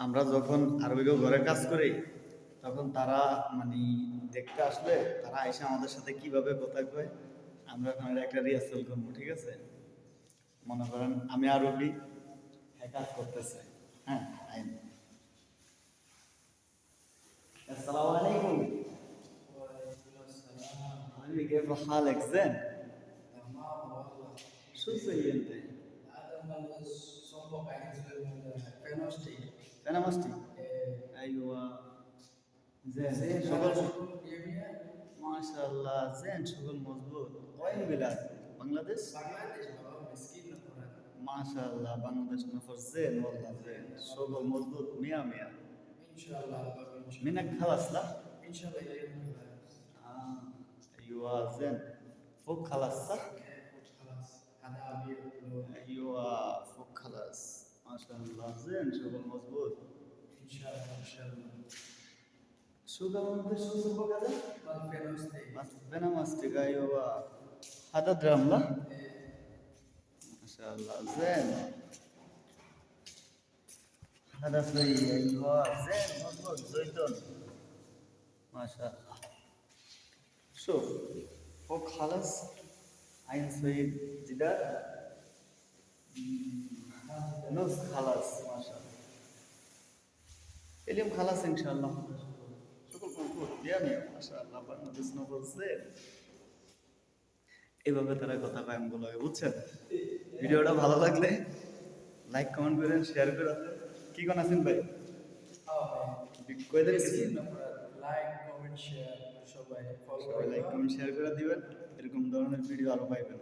আমরা যখন আরবি ঘরে কাজ করি তখন তারা মানে দেখতে আসলে তারা এসে আমাদের সাথে কিভাবে কথা কয় আমরা ওখানে একটা রিহার্সাল করবো, ঠিক আছে? মনে করেন আমি আরবি, হ্যাঁ কাজ করতেছে, হ্যাঁ আইন আসসালামু আলাইকুম حبيبي كيف حالك زين؟ تمام والله. شو زي انت؟ هذا من الصبح فينوستي. انا مستي ايوه زين زين شغل شغل جميع ما شاء الله زين شغل مظبوط وين بلاد بنغلاديش بنغلاديش بابا مسكين نفرات. ما شاء الله بنغلاديش نفر زين والله زين شغل مظبوط مية مية ان شاء الله بابا ان شاء الله. منك خلاص لا ان شاء الله يوم ايوه زين فوق خلاص صح خلاص هذا ابي ايوه فوق خلاص ما شاء الله زين شغل مظبوط ان شاء الله ان شاء الله. شو قبل شو سبق هذا؟ فينوستي. بنا ماستيك ايوه هذا درام لا ما شاء الله زين هذا سوي ايوه زين مظبوط زيتون ما شاء الله شوف فوق خلاص عين سوي جدار نص خلاص ما شاء الله اليوم خلاص ان شاء الله شغل موجود جميع ما شاء الله বাংলাদেশ নগর زين এইভাবে তারা কথা কয় আমগুলো বুঝছেন। ভিডিওটা ভালো লাগলে লাইক কমেন্ট করেন, শেয়ার করে দেন। কি কোন আছেন ভাই? কই দেন مسكين نفرات. লাইক কমেন্ট শেয়ার সবাই ফলো লাইক কমেন্ট শেয়ার করে দিবেন, এরকম ধরনের ভিডিও আরো পাইবেন।